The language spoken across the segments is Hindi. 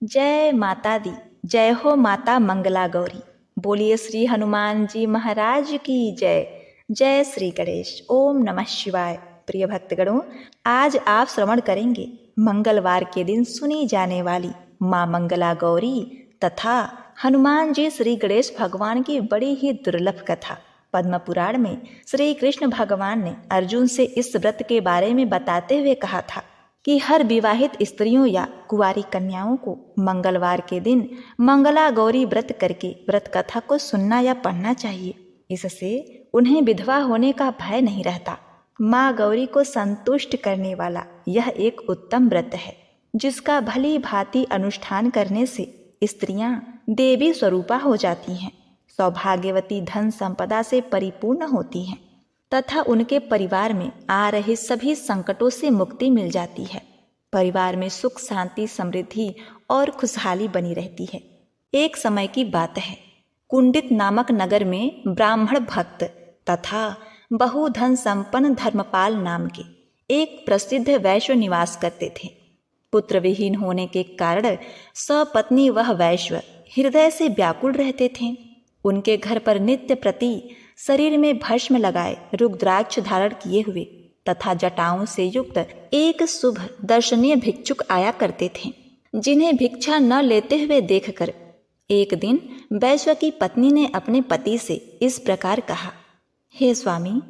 जय माता दी। जय हो माता मंगला गौरी। बोलिए श्री हनुमान जी महाराज की जय। जय श्री गणेश। ओम नमः शिवाय। प्रिय भक्तगणों, आज आप श्रवण करेंगे मंगलवार के दिन सुनी जाने वाली माँ मंगला गौरी तथा हनुमान जी श्री गणेश भगवान की बड़ी ही दुर्लभ कथा। पद्म पुराण में श्री कृष्ण भगवान ने अर्जुन से इस व्रत के बारे में बताते हुए कहा था कि हर विवाहित स्त्रियों या कुंवारी कन्याओं को मंगलवार के दिन मंगला गौरी व्रत करके व्रत कथा को सुनना या पढ़ना चाहिए। इससे उन्हें विधवा होने का भय नहीं रहता। माँ गौरी को संतुष्ट करने वाला यह एक उत्तम व्रत है, जिसका भली भांति अनुष्ठान करने से स्त्रियां देवी स्वरूपा हो जाती हैं, सौभाग्यवती धन संपदा से परिपूर्ण होती हैं तथा उनके परिवार में आ रहे सभी संकटों से मुक्ति मिल जाती है। परिवार में सुख शांति समृद्धि और खुशहाली बनी रहती है। एक समय की बात है, कुंडित नामक नगर में ब्राह्मण भक्त तथा बहुधन संपन्न धर्मपाल नाम के एक प्रसिद्ध वैश्य निवास करते थे। पुत्र विहीन होने के कारण सपत्नी वह वैश्य हृदय से व्याकुल रहते थे। उनके घर पर नित्य प्रति शरीर में भस्म लगाए रुद्राक्ष धारण किए हुए तथा जटाओं से युक्त एक शुभ दर्शनीय भिक्षुक आया करते थे, जिन्हें भिक्षा न लेते हुए देखकर एक दिन वैश्य की पत्नी ने अपने पति से इस प्रकार कहा, हे स्वामी,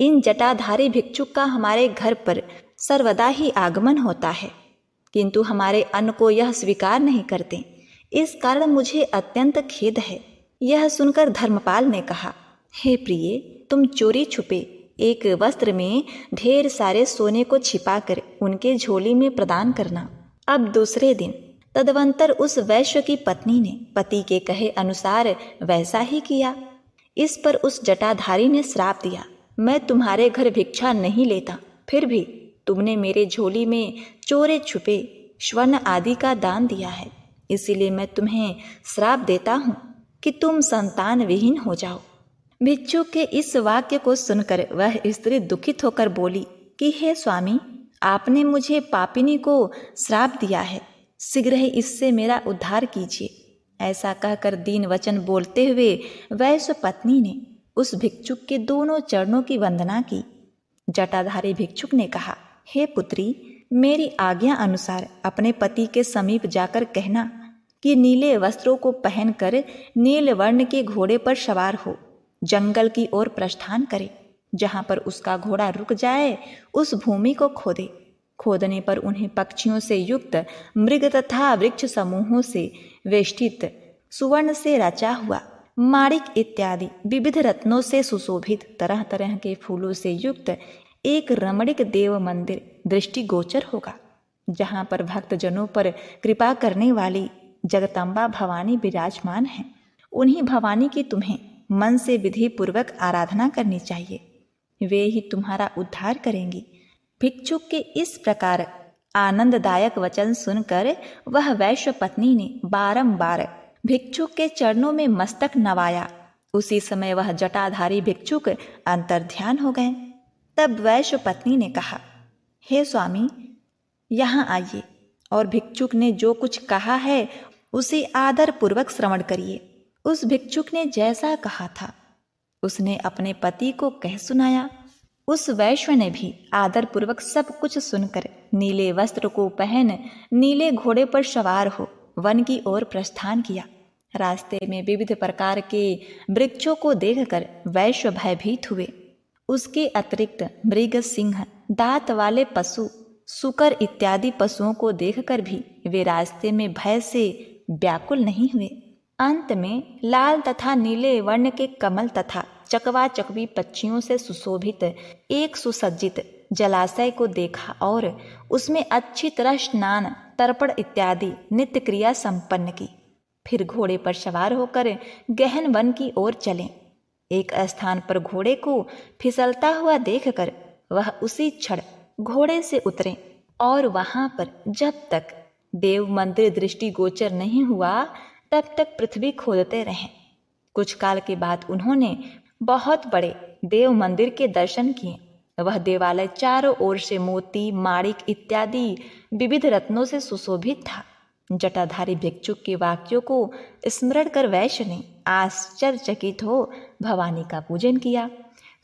इन जटाधारी भिक्षुक का हमारे घर पर सर्वदा ही आगमन होता है, किंतु हमारे अन्न को यह स्वीकार नहीं करते। इस कारण मुझे अत्यंत खेद है। यह सुनकर धर्मपाल ने कहा, हे प्रिय, तुम चोरी छुपे एक वस्त्र में ढेर सारे सोने को छिपाकर उनके झोली में प्रदान करना। अब दूसरे दिन तदवंतर उस वैश्य की पत्नी ने पति के कहे अनुसार वैसा ही किया। इस पर उस जटाधारी ने श्राप दिया, मैं तुम्हारे घर भिक्षा नहीं लेता, फिर भी तुमने मेरे झोली में चोरे छुपे स्वर्ण आदि का दान दिया है, इसीलिए मैं तुम्हें श्राप देता हूँ कि तुम संतान विहीन हो जाओ। भिक्षुक के इस वाक्य को सुनकर वह स्त्री दुखित होकर बोली कि हे स्वामी, आपने मुझे पापिनी को श्राप दिया है, शीघ्र ही इससे मेरा उद्धार कीजिए। ऐसा कहकर दीन वचन बोलते हुए वैश्य पत्नी ने उस भिक्षुक के दोनों चरणों की वंदना की। जटाधारी भिक्षुक ने कहा, हे पुत्री, मेरी आज्ञा अनुसार अपने पति के समीप जाकर कहना कि नीले वस्त्रों को पहनकर नील वर्ण के घोड़े पर सवार हो जंगल की ओर प्रस्थान करे। जहाँ पर उसका घोड़ा रुक जाए उस भूमि को खोदे। खोदने पर उन्हें पक्षियों से युक्त मृग तथा वृक्ष समूहों से वेष्टित सुवर्ण से रचा हुआ माणिक इत्यादि विविध रत्नों से सुशोभित तरह तरह के फूलों से युक्त एक रमणीक देव मंदिर दृष्टिगोचर होगा, जहाँ पर भक्तजनों पर कृपा करने वाली जगदम्बा भवानी विराजमान है। उन्हीं भवानी की तुम्हें मन से विधि पूर्वक आराधना करनी चाहिए, वे ही तुम्हारा उद्धार करेंगी। भिक्षुक के इस प्रकार आनंददायक वचन सुनकर वह वैश्य पत्नी ने बारंबार भिक्षुक के चरणों में मस्तक नवाया। उसी समय वह जटाधारी भिक्षुक अंतर्ध्यान हो गए। तब वैश्य पत्नी ने कहा, हे स्वामी, यहाँ आइए और भिक्षुक ने जो कुछ कहा है उसे आदर पूर्वक श्रवण करिए। उस भिक्षुक ने जैसा कहा था उसने अपने पति को कह सुनाया। उस वैश्य ने भी आदर पूर्वक सब कुछ सुनकर नीले वस्त्र को पहन नीले घोड़े पर सवार हो वन की ओर प्रस्थान किया। रास्ते में विविध प्रकार के वृक्षों को देखकर वैश्य भयभीत हुए। उसके अतिरिक्त मृग, सिंह, दांत वाले पशु, सूकर इत्यादि पशुओं को देखकर भी वे रास्ते में भय से व्याकुल नहीं हुए। अंत में लाल तथा नीले वर्ण के कमल तथा चकवा चकवी पक्षियों से सुशोभित एक सुसज्जित जलाशय को देखा और उसमें अच्छी तरह स्नान, तर्पण इत्यादि नित्य क्रिया संपन्न की। फिर घोड़े पर सवार होकर गहन वन की ओर चले। एक स्थान पर घोड़े को फिसलता हुआ देखकर वह उसी क्षण घोड़े से उतरे और वहां पर जब तक देव मंदिर दृष्टिगोचर नहीं हुआ तब तक पृथ्वी खोदते रहे। कुछ काल के बाद उन्होंने बहुत बड़े देव मंदिर के दर्शन किए। वह देवालय चारों ओर से मोती, माणिक इत्यादि विविध रत्नों से सुशोभित था। जटाधारी भिक्षुक के वाक्यों को स्मरण कर वैश्य ने आश्चर्यचकित हो भवानी का पूजन किया।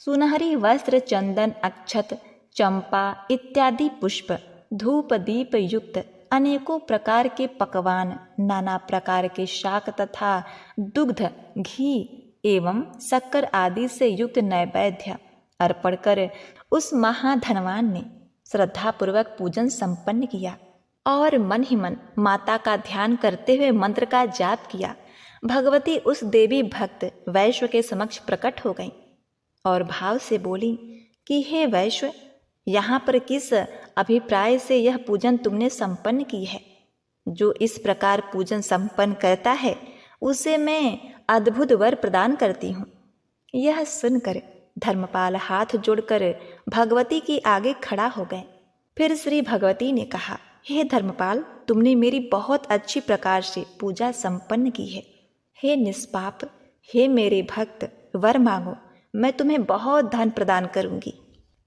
सुनहरी वस्त्र, चंदन, अक्षत, चंपा इत्यादि पुष्प, धूप दीप युक्त अनेकों प्रकार के पकवान, नाना प्रकार के शाक तथा दुग्ध, घी एवं शक्कर आदि से युक्त नैवेद्य अर्पण कर उस महाधनवान ने श्रद्धापूर्वक पूजन संपन्न किया और मन ही मन माता का ध्यान करते हुए मंत्र का जाप किया। भगवती उस देवी भक्त वैश्य के समक्ष प्रकट हो गईं और भाव से बोली कि हे वैश्य, यहाँ पर किस अभिप्राय से यह पूजन तुमने संपन्न की है? जो इस प्रकार पूजन संपन्न करता है उसे मैं अद्भुत वर प्रदान करती हूँ। यह सुनकर धर्मपाल हाथ जोड़कर भगवती के आगे खड़ा हो गए। फिर श्री भगवती ने कहा, हे धर्मपाल, तुमने मेरी बहुत अच्छी प्रकार से पूजा संपन्न की है। हे निष्पाप, हे मेरे भक्त, वर मांगो, मैं तुम्हें बहुत धन प्रदान करूंगी।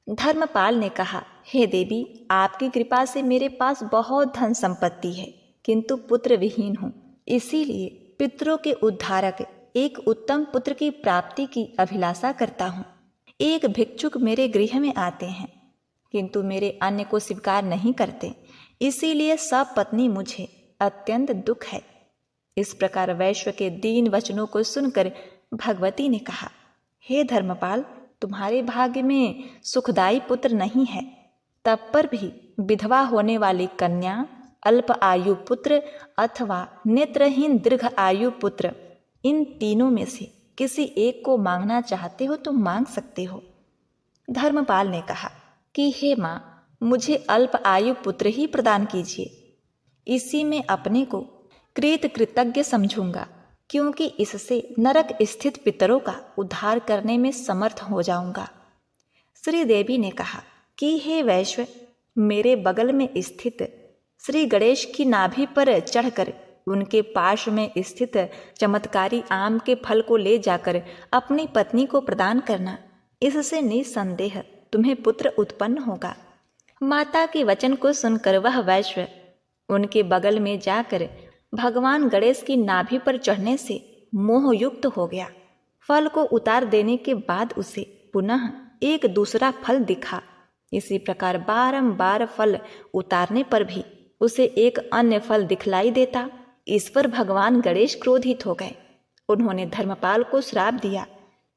धर्मपाल ने कहा, हे देवी, आपकी कृपा से मेरे पास बहुत धन संपत्ति है, किंतु पुत्र विहीन हूँ। इसीलिए पितरों के उद्धारक एक उत्तम पुत्र की प्राप्ति की अभिलाषा करता हूँ। एक भिक्षुक मेरे गृह में आते हैं, किंतु मेरे अन्न को स्वीकार नहीं करते, इसीलिए सब पत्नी मुझे अत्यंत दुख है। इस प्रकार वैश्य के दीन वचनों को सुनकर भगवती ने कहा, हे धर्मपाल, तुम्हारे भाग्य में सुखदायी पुत्र नहीं है, तब पर भी विधवा होने वाली कन्या, अल्प आयु पुत्र अथवा नेत्रहीन दीर्घ आयु पुत्र, इन तीनों में से किसी एक को मांगना चाहते हो तो मांग सकते हो। धर्मपाल ने कहा कि हे माँ, मुझे अल्प आयु पुत्र ही प्रदान कीजिए। इसी में अपने को कृतज्ञ समझूंगा, क्योंकि इससे नरक स्थित पितरों का उद्धार करने में समर्थ हो जाऊंगा। श्री देवी ने कहा कि हे वैश्य, मेरे बगल में स्थित श्री गणेश की नाभि पर चढ़कर उनके पार्श्व में स्थित चमत्कारी आम के फल को ले जाकर अपनी पत्नी को प्रदान करना। इससे निसंदेह तुम्हें पुत्र उत्पन्न होगा। माता के वचन को सुनकर वह वैश्य उनके बगल में जाकर भगवान गणेश की नाभि पर चढ़ने से मोहयुक्त हो गया। फल को उतार देने के बाद उसे पुनः एक दूसरा फल दिखा। इसी प्रकार बारंबार फल उतारने पर भी उसे एक अन्य फल दिखलाई देता। इस पर भगवान गणेश क्रोधित हो गए। उन्होंने धर्मपाल को श्राप दिया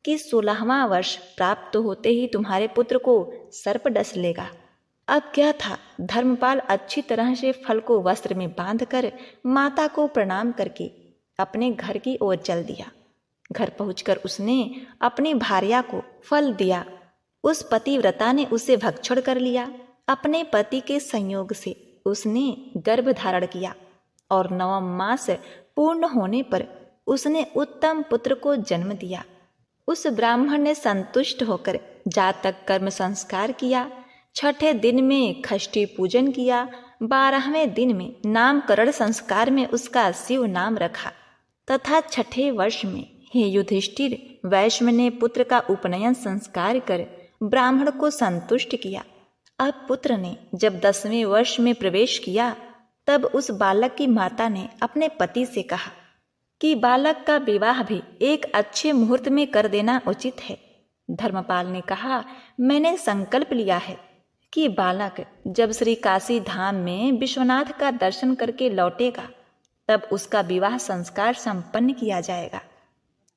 कि 16वां वर्ष प्राप्त होते ही तुम्हारे पुत्र को सर्प डस लेगा। अब क्या था, धर्मपाल अच्छी तरह से फल को वस्त्र में बांधकर माता को प्रणाम करके अपने घर की ओर चल दिया। घर पहुंचकर उसने अपनी भार्या को फल दिया। उस पतिव्रता ने उसे भक्षण कर लिया। अपने पति के संयोग से उसने गर्भ धारण किया और 9वां मास पूर्ण होने पर उसने उत्तम पुत्र को जन्म दिया। उस ब्राह्मण ने संतुष्ट होकर जातक कर्म संस्कार किया। 6ठे दिन में खष्टी पूजन किया। 12वें दिन में नामकरण संस्कार में उसका शिव नाम रखा तथा 6ठे वर्ष में हे युधिष्ठिर, वैश्य ने पुत्र का उपनयन संस्कार कर ब्राह्मण को संतुष्ट किया। अब पुत्र ने जब 10वें वर्ष में प्रवेश किया तब उस बालक की माता ने अपने पति से कहा कि बालक का विवाह भी एक अच्छे मुहूर्त में कर देना उचित है। धर्मपाल ने कहा, मैंने संकल्प लिया है कि बालक जब श्री काशी धाम में विश्वनाथ का दर्शन करके लौटेगा तब उसका विवाह संस्कार संपन्न किया जाएगा।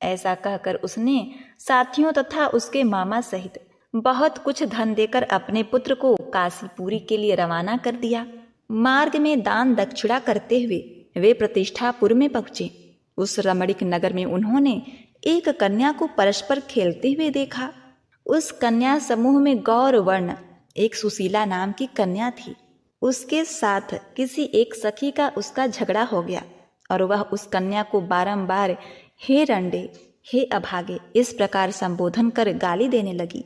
ऐसा कहकर उसने साथियों तथा उसके मामा सहित बहुत कुछ धन देकर अपने पुत्र को काशीपुरी के लिए रवाना कर दिया। मार्ग में दान दक्षिणा करते हुए वे प्रतिष्ठापुर में पहुंचे। उस रमणीक नगर में उन्होंने एक कन्या को परस्पर खेलते हुए देखा। उस कन्या समूह में गौर वर्ण एक सुशीला नाम की कन्या थी। उसके साथ किसी एक सखी का उसका झगड़ा हो गया और वह उस कन्या को बारंबार हे रंडे, हे अभागे इस प्रकार संबोधन कर गाली देने लगी।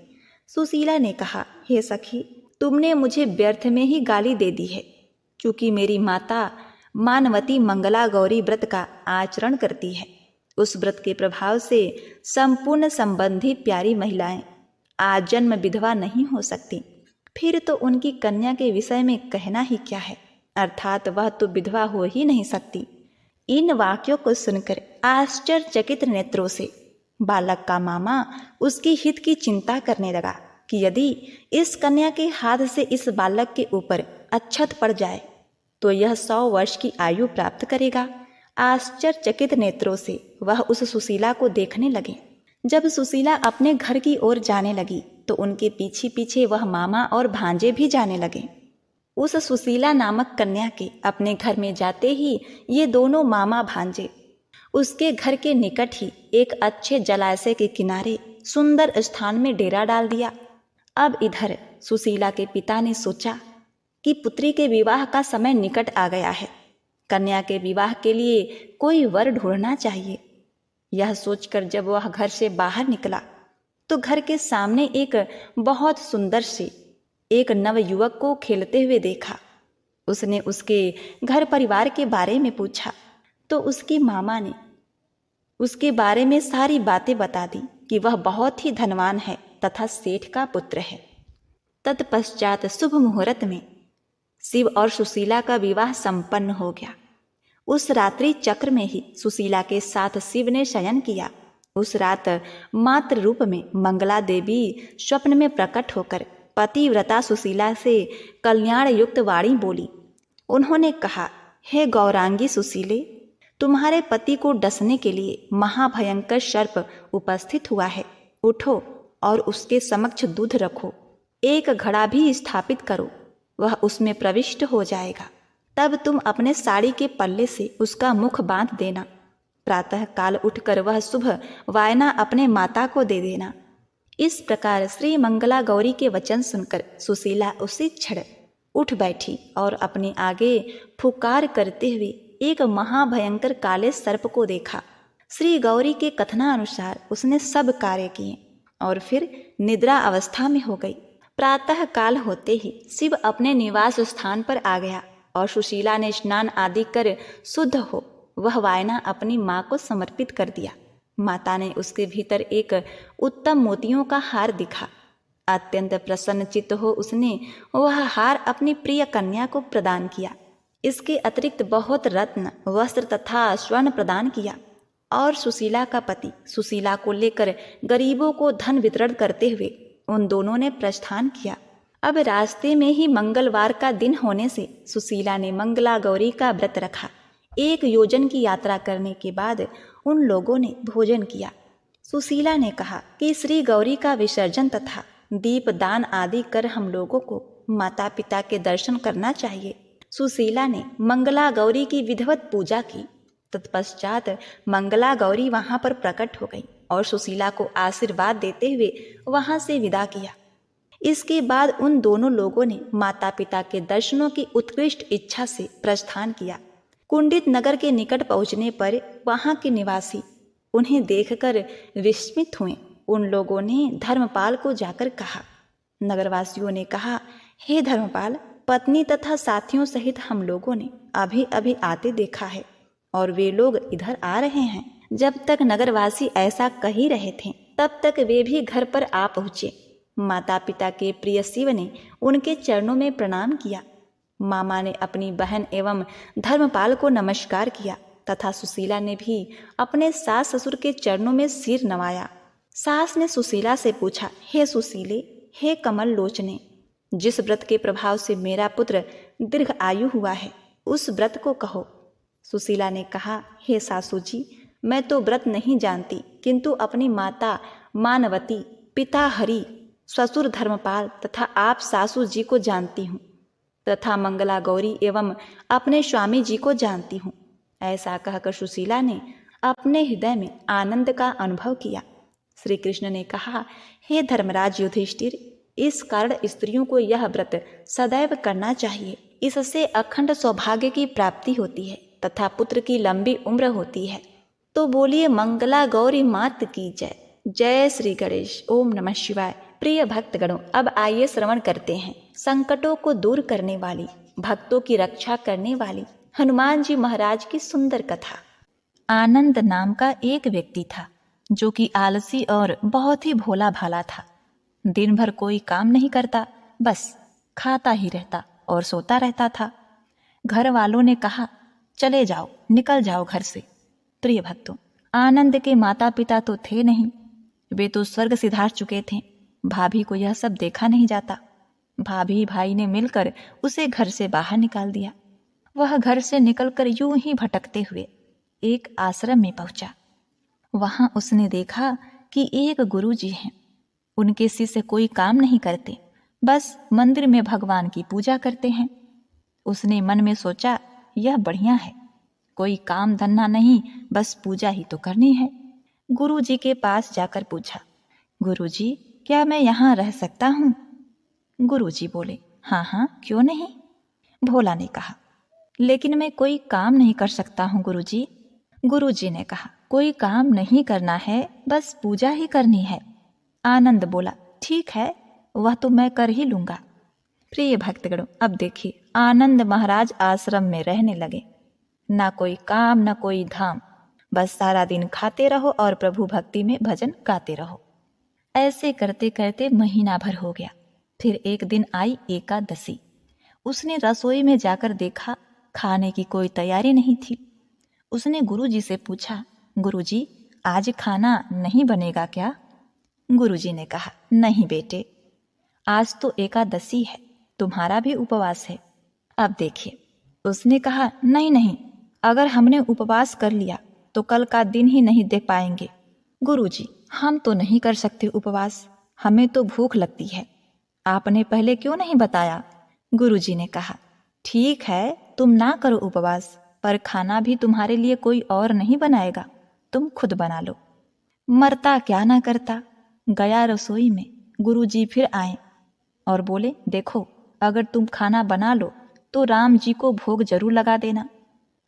सुशीला ने कहा, हे सखी, तुमने मुझे व्यर्थ में ही गाली दे दी है, क्योंकि मेरी माता मानवती मंगला गौरी व्रत का आचरण करती है। उस व्रत के प्रभाव से संपूर्ण संबंधी प्यारी महिलाएं आजन्म विधवा नहीं हो सकती। फिर तो उनकी कन्या के विषय में कहना ही क्या है। अर्थात वह तो विधवा हो ही नहीं सकती। इन वाक्यों को सुनकर आश्चर्यचकित नेत्रों से बालक का मामा उसकी हित की चिंता करने लगा कि यदि इस कन्या के हाथ से इस बालक के ऊपर अक्षत पड़ जाए तो यह 100 वर्ष की आयु प्राप्त करेगा। आश्चर्यचकित नेत्रों से वह उस सुशीला को देखने लगे। जब सुशीला अपने घर की ओर जाने लगी तो उनके पीछे पीछे वह मामा और भांजे भी जाने लगे। उस सुशीला नामक कन्या के अपने घर में जाते ही ये दोनों मामा भांजे उसके घर के निकट ही एक अच्छे जलाशय के किनारे सुंदर स्थान में डेरा डाल दिया। अब इधर सुशीला के पिता ने सोचा कि पुत्री के विवाह का समय निकट आ गया है, कन्या के विवाह के लिए कोई वर ढूंढना चाहिए। यह सोचकर जब वह घर से बाहर निकला तो घर के सामने एक बहुत सुंदर से एक नवयुवक को खेलते हुए देखा। उसने उसके घर परिवार के बारे में पूछा तो उसकी मामा ने उसके बारे में सारी बातें बता दी कि वह बहुत ही धनवान है तथा सेठ का पुत्र है। तत्पश्चात शुभ मुहूर्त में शिव और सुशीला का विवाह संपन्न हो गया। उस रात्रि चक्र में ही सुशीला के साथ शिव ने शयन किया। उस रात मातृ रूप में मंगला देवी स्वप्न में प्रकट होकर पतिव्रता सुशीला से कल्याण युक्त वाणी बोली। उन्होंने कहा, हे गौरांगी सुशीले, तुम्हारे पति को डसने के लिए महाभयंकर सर्प उपस्थित हुआ है। उठो और उसके समक्ष दूध रखो, एक घड़ा भी स्थापित करो, वह उसमें प्रविष्ट हो जाएगा। तब तुम अपने साड़ी के पल्ले से उसका मुख बांध देना। प्रातः काल उठकर वह शुभ वायना अपने माता को दे देना। इस प्रकार श्री मंगला गौरी के वचन सुनकर सुशीला उसी क्षण उठ बैठी और अपने आगे फुकार करते हुए एक महाभयंकर काले सर्प को देखा। श्री गौरी के कथनानुसार उसने सब कार्य किए और फिर निद्रा अवस्था में हो गई। प्रातः काल होते ही शिव अपने निवास स्थान पर आ गया और सुशीला ने स्नान आदि कर शुद्ध हो वह वायना अपनी माँ को समर्पित कर दिया। माता ने उसके भीतर एक उत्तम मोतियों का हार दिखा। अत्यंत प्रसन्नचित्त हो उसने वह हार अपनी प्रिय कन्या को प्रदान किया। इसके अतिरिक्त बहुत रत्न, वस्त्र तथा स्वर्ण प्रदान किया और सुशीला का पति सुशीला को लेकर गरीबों को धन वितरण करते हुए उन दोनों ने प्रस्थान किया। अब रास्ते में ही मंगलवार का दिन होने से सुशीला ने मंगला गौरी का व्रत रखा। 1 योजन की यात्रा करने के बाद उन लोगों ने भोजन किया। सुशीला ने कहा कि श्री गौरी का विसर्जन तथा दीप दान आदि कर हम लोगों को माता पिता के दर्शन करना चाहिए। सुशीला ने मंगला गौरी की विधिवत पूजा की। तत्पश्चात मंगला गौरी वहां पर प्रकट हो गई और सुशीला को आशीर्वाद देते हुए वहां से विदा किया। इसके बाद उन दोनों लोगों ने माता पिता के दर्शनों की उत्कृष्ट इच्छा से प्रस्थान किया। कुंडित नगर के निकट पहुंचने पर वहां के निवासी उन्हें देखकर विस्मित हुए। उन लोगों ने धर्मपाल को जाकर कहा। नगरवासियों ने कहा, हे धर्मपाल, पत्नी तथा साथियों सहित हम लोगों ने अभी अभी आते देखा है और वे लोग इधर आ रहे हैं। जब तक नगरवासी ऐसा कह ही रहे थे तब तक वे भी घर पर आ पहुंचे। माता पिता के प्रिय शिव ने उनके चरणों में प्रणाम किया। मामा ने अपनी बहन एवं धर्मपाल को नमस्कार किया तथा सुशीला ने भी अपने सास ससुर के चरणों में सिर नवाया। सास ने सुशीला से पूछा, हे सुशीले, हे कमल लोचने, जिस व्रत के प्रभाव से मेरा पुत्र दीर्घ आयु हुआ है उस व्रत को कहो। सुशीला ने कहा, हे सासू जी, मैं तो व्रत नहीं जानती, किंतु अपनी माता मानवती, पिता हरि, ससुर धर्मपाल तथा आप सासू जी को जानती हूँ तथा मंगला गौरी एवं अपने स्वामी जी को जानती हूँ। ऐसा कहकर सुशीला ने अपने हृदय में आनंद का अनुभव किया। श्री कृष्ण ने कहा, हे धर्मराज युधिष्ठिर, इस कारण स्त्रियों को यह व्रत सदैव करना चाहिए। इससे अखंड सौभाग्य की प्राप्ति होती है तथा पुत्र की लंबी उम्र होती है। तो बोलिए मंगला गौरी मात की जय। जय श्री गणेश। ओम नमः शिवाय। प्रिय भक्तगणों, अब आइए श्रवण करते हैं संकटों को दूर करने वाली, भक्तों की रक्षा करने वाली हनुमान जी महाराज की सुंदर कथा। आनंद नाम का एक व्यक्ति था जो कि आलसी और बहुत ही भोला भाला था। दिन भर कोई काम नहीं करता, बस खाता ही रहता और सोता रहता था। घर वालों ने कहा, चले जाओ, निकल जाओ घर से। प्रिय भक्तों, आनंद के माता पिता तो थे नहीं, वे तो स्वर्ग सिधार चुके थे। भाभी को यह सब देखा नहीं जाता। भाभी भाई ने मिलकर उसे घर से बाहर निकाल दिया। वह घर से निकलकर यूं ही भटकते हुए एक आश्रम में पहुंचा। वहां उसने देखा कि एक गुरुजी हैं। उनके शिष्य कोई काम नहीं करते, बस मंदिर में भगवान की पूजा करते हैं। उसने मन में सोचा, यह बढ़िया है, कोई काम धंधा नहीं, बस पूजा ही तो करनी है। गुरुजी के पास जाकर पूछा, गुरुजी, क्या मैं यहाँ रह सकता हूँ? गुरुजी बोले, हाँ हाँ, क्यों नहीं। भोला ने कहा, लेकिन मैं कोई काम नहीं कर सकता हूँ गुरुजी। गुरुजी ने कहा, कोई काम नहीं करना है, बस पूजा ही करनी है। आनंद बोला, ठीक है, वह तो मैं कर ही लूंगा। प्रिय भक्तगणों, अब देखिए, आनंद महाराज आश्रम में रहने लगे। ना कोई काम, ना कोई धाम, बस सारा दिन खाते रहो और प्रभु भक्ति में भजन गाते रहो। ऐसे करते करते महीना भर हो गया। फिर एक दिन आई एकादशी। उसने रसोई में जाकर देखा, खाने की कोई तैयारी नहीं थी। उसने गुरुजी से पूछा, गुरुजी, आज खाना नहीं बनेगा क्या? गुरुजी ने कहा, नहीं बेटे, आज तो एकादशी है, तुम्हारा भी उपवास है। अब देखिए, उसने कहा, नहीं नहीं, अगर हमने उपवास कर लिया तो कल का दिन ही नहीं देख पाएंगे। गुरुजी, हम तो नहीं कर सकते उपवास, हमें तो भूख लगती है। आपने पहले क्यों नहीं बताया? गुरुजी ने कहा, ठीक है, तुम ना करो उपवास, पर खाना भी तुम्हारे लिए कोई और नहीं बनाएगा, तुम खुद बना लो। मरता क्या ना करता। गया रसोई में। गुरुजी फिर आए और बोले, देखो, अगर तुम खाना बना लो तो राम जी को भोग जरूर लगा देना,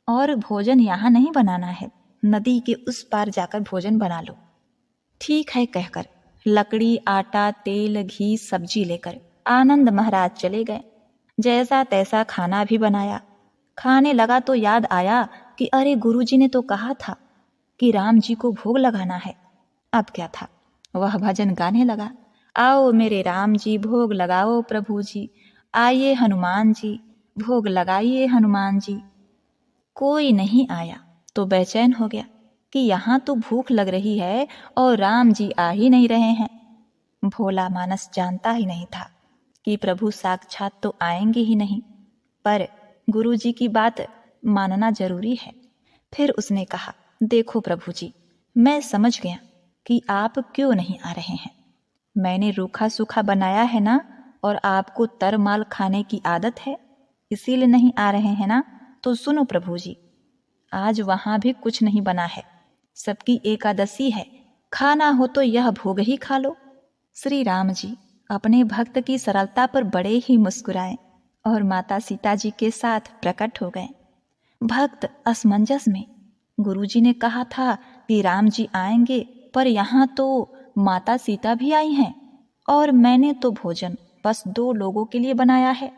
और भोजन यहाँ नहीं बनाना है, नदी के उस पार जाकर भोजन बना लो। ठीक है कहकर लकड़ी, आटा, तेल, घी, सब्जी लेकर आनंद महाराज चले गए। जैसा तैसा खाना भी बनाया। खाने लगा तो याद आया कि अरे, गुरुजी ने तो कहा था कि राम जी को भोग लगाना है। अब क्या था, वह भजन गाने लगा, आओ मेरे राम जी, भोग लगाओ प्रभु जी, आइए हनुमान जी, भोग लगाइए हनुमान जी। कोई नहीं आया तो बेचैन हो गया कि यहाँ तो भूख लग रही है और राम जी आ ही नहीं रहे हैं। भोला मानस जानता ही नहीं था कि प्रभु साक्षात तो आएंगे ही नहीं, पर गुरुजी की बात मानना जरूरी है। फिर उसने कहा, देखो प्रभु जी, मैं समझ गया कि आप क्यों नहीं आ रहे हैं। मैंने रूखा सूखा बनाया है ना, और आपको तरमाल खाने की आदत है, इसीलिए नहीं आ रहे हैं ना। तो सुनो प्रभु जी, आज वहां भी कुछ नहीं बना है, सबकी एकादशी है, खाना हो तो यह भोग ही खा लो। श्री राम जी अपने भक्त की सरलता पर बड़े ही मुस्कुराए और माता सीता जी के साथ प्रकट हो गए। भक्त असमंजस में, गुरुजी ने कहा था कि राम जी आएंगे, पर यहाँ तो माता सीता भी आई हैं, और मैंने तो भोजन बस 2 लोगों के लिए बनाया है।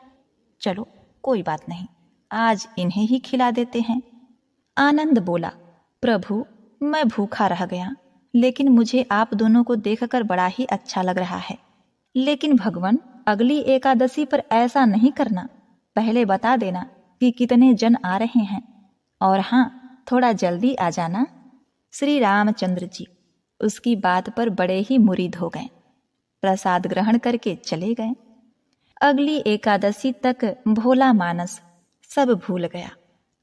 चलो कोई बात नहीं, आज इन्हें ही खिला देते हैं। आनंद बोला, प्रभु, मैं भूखा रह गया, लेकिन मुझे आप दोनों को देखकर बड़ा ही अच्छा लग रहा है। लेकिन भगवान, अगली एकादशी पर ऐसा नहीं करना, पहले बता देना कि कितने जन आ रहे हैं, और हाँ, थोड़ा जल्दी आ जाना। श्री रामचंद्र जी उसकी बात पर बड़े ही मुरीद हो गए, प्रसाद ग्रहण करके चले गए। अगली एकादशी तक भोला मानस सब भूल गया।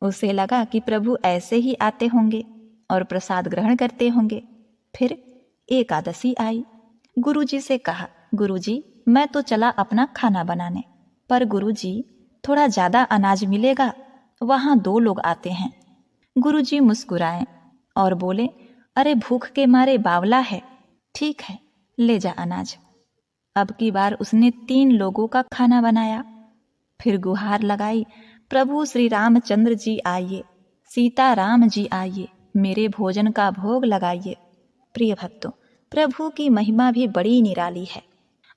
उसे लगा कि प्रभु ऐसे ही आते होंगे और प्रसाद ग्रहण करते होंगे। फिर एकादशी आई। गुरुजी से कहा, गुरुजी, मैं तो चला अपना खाना बनाने, पर गुरुजी, थोड़ा ज्यादा अनाज मिलेगा, वहां 2 लोग आते हैं। गुरुजी मुस्कुराए और बोले, अरे भूख के मारे बावला है, ठीक है, ले जा अनाज। अब की बार उसने 3 लोगों का खाना बनाया। फिर गुहार लगाई, प्रभु श्री रामचंद्र जी आइए, सीता राम जी आइए, मेरे भोजन का भोग लगाइए। प्रिय भक्तों, प्रभु की महिमा भी बड़ी निराली है।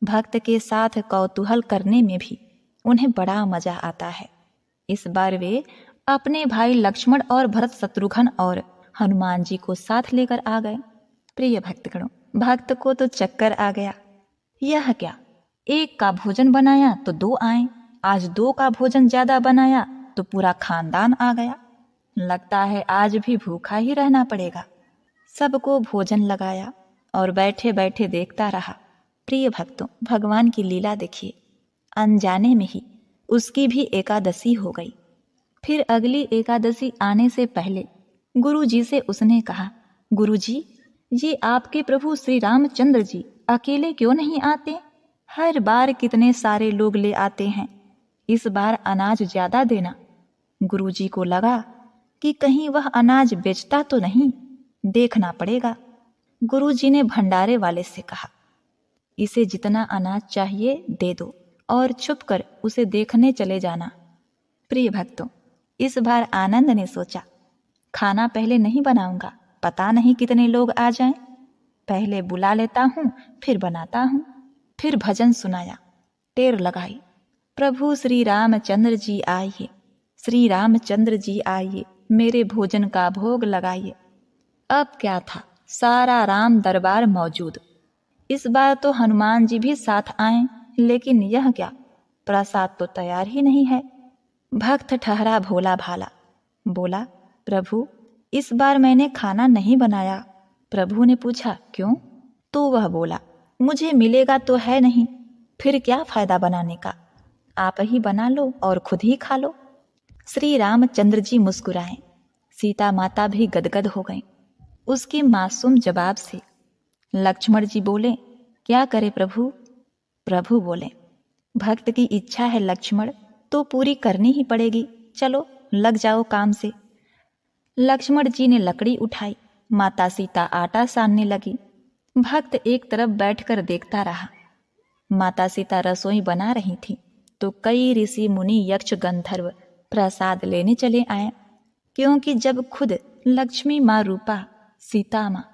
भक्त के साथ कौतूहल करने में भी उन्हें बड़ा मजा आता है। इस बार वे अपने भाई लक्ष्मण और भरत शत्रुघ्न और हनुमान जी को साथ लेकर आ गए। प्रिय भक्तगणों, भक्त को तो चक्कर आ गया। यह क्या, 1 का भोजन बनाया तो 2 आए, आज 2 का भोजन ज्यादा बनाया तो पूरा खानदान आ गया। लगता है आज भी भूखा ही रहना पड़ेगा। सबको भोजन लगाया और बैठे बैठे देखता रहा। प्रिय भक्तों, भगवान की लीला देखिए। अनजाने में ही उसकी भी एकादशी हो गई। फिर अगली एकादशी आने से पहले गुरु जी से उसने कहा, गुरु जी, ये आपके प्रभु श्री रामचंद्र जी अकेले क्यों नहीं आते? हर बार कितने सारे लोग ले आते हैं। इस बार अनाज ज्यादा देना। गुरु जी को लगा कि कहीं वह अनाज बेचता तो नहीं, देखना पड़ेगा। गुरु जी ने भंडारे वाले से कहा, इसे जितना अनाज चाहिए दे दो और छुपकर उसे देखने चले जाना। प्रिय भक्तों, इस बार आनंद ने सोचा, खाना पहले नहीं बनाऊंगा, पता नहीं कितने लोग आ जाएं। पहले बुला लेता हूँ, फिर बनाता हूँ। फिर भजन सुनाया, टेर लगाई, प्रभु श्री रामचंद्र जी आइए, श्री रामचंद्र जी आइए, मेरे भोजन का भोग लगाइए। अब क्या था, सारा राम दरबार मौजूद। इस बार तो हनुमान जी भी साथ आए, लेकिन यह क्या, प्रसाद तो तैयार ही नहीं है। भक्त ठहरा भोला भाला, बोला, प्रभु इस बार मैंने खाना नहीं बनाया। प्रभु ने पूछा, क्यों? तो वह बोला, मुझे मिलेगा तो है नहीं, फिर क्या फायदा बनाने का, आप ही बना लो और खुद ही खा लो। श्री रामचंद्र जी मुस्कुराए, सीता माता भी गदगद हो गईं उसके मासूम जवाब से। लक्ष्मण जी बोले, क्या करे प्रभु? प्रभु बोले, भक्त की इच्छा है लक्ष्मण, तो पूरी करनी ही पड़ेगी, चलो लग जाओ काम से। लक्ष्मण जी ने लकड़ी उठाई, माता सीता आटा सानने लगी। भक्त एक तरफ बैठकर देखता रहा। माता सीता रसोई बना रही थी तो कई ऋषि मुनि यक्ष गंधर्व प्रसाद लेने चले आए, क्योंकि जब खुद लक्ष्मी माँ रूपा सीता माँ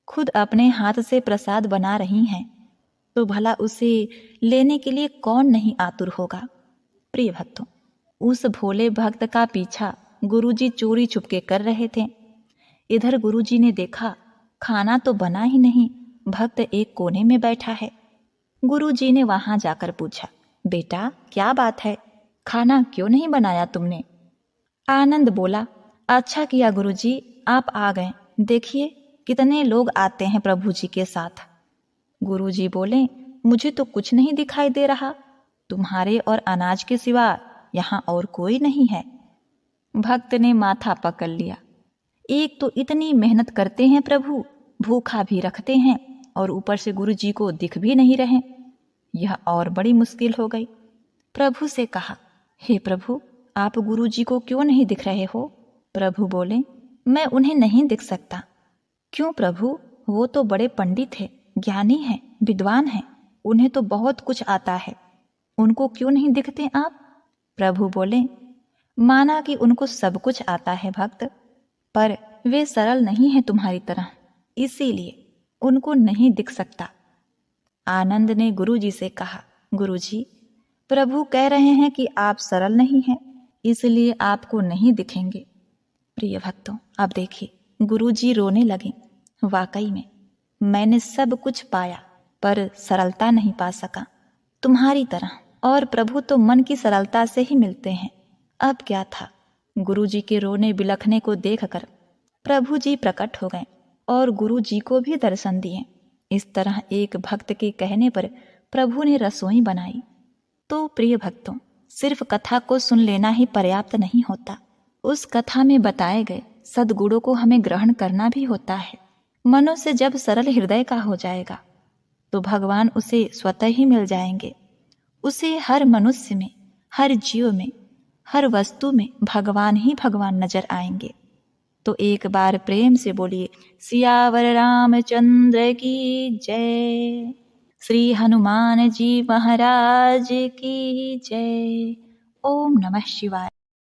खुद अपने हाथ से प्रसाद बना रही हैं तो भला उसे लेने के लिए कौन नहीं आतुर होगा। प्रिय भक्तों, उस भोले भक्त का पीछा गुरुजी चोरी छुपके कर रहे थे। इधर गुरुजी ने देखा खाना तो बना ही नहीं, भक्त एक कोने में बैठा है। गुरुजी ने वहां जाकर पूछा, बेटा क्या बात है, खाना क्यों नहीं बनाया तुमने? आनंद बोला, अच्छा किया गुरुजी, आप आ गए, देखिए कितने लोग आते हैं प्रभु जी के साथ। गुरुजी बोले, मुझे तो कुछ नहीं दिखाई दे रहा, तुम्हारे और अनाज के सिवा यहाँ और कोई नहीं है। भक्त ने माथा पकड़ लिया, एक तो इतनी मेहनत करते हैं प्रभु, भूखा भी रखते हैं और ऊपर से गुरुजी को दिख भी नहीं रहे, यह और बड़ी मुश्किल हो गई। प्रभु से कहा, हे प्रभु, आप गुरुजी को क्यों नहीं दिख रहे हो? प्रभु बोले, मैं उन्हें नहीं दिख सकता। क्यों प्रभु? वो तो बड़े पंडित हैं, ज्ञानी हैं, विद्वान हैं, उन्हें तो बहुत कुछ आता है, उनको क्यों नहीं दिखते आप? प्रभु बोले, माना कि उनको सब कुछ आता है भक्त, पर वे सरल नहीं है तुम्हारी तरह, इसीलिए उनको नहीं दिख सकता। आनंद ने गुरुजी से कहा, गुरुजी, प्रभु कह रहे हैं कि आप सरल नहीं हैं, इसलिए आपको नहीं दिखेंगे। प्रिय भक्तों, अब देखिए गुरुजी रोने लगे। वाकई में मैंने सब कुछ पाया पर सरलता नहीं पा सका तुम्हारी तरह, और प्रभु तो मन की सरलता से ही मिलते हैं। अब क्या था, गुरुजी के रोने बिलखने को देखकर प्रभु जी प्रकट हो गए और गुरुजी को भी दर्शन दिए। इस तरह एक भक्त के कहने पर प्रभु ने रसोई बनाई। तो प्रिय भक्तों, सिर्फ कथा को सुन लेना ही पर्याप्त नहीं होता, उस कथा में बताए गए सद्गुणों को हमें ग्रहण करना भी होता है। मनुष्य जब सरल हृदय का हो जाएगा तो भगवान उसे स्वतः ही मिल जाएंगे। उसे हर मनुष्य में, हर जीव में, हर वस्तु में भगवान ही भगवान नजर आएंगे। तो एक बार प्रेम से बोलिए, सियावर रामचंद्र की जय, श्री हनुमान जी महाराज की जय। ओम नमः शिवाय।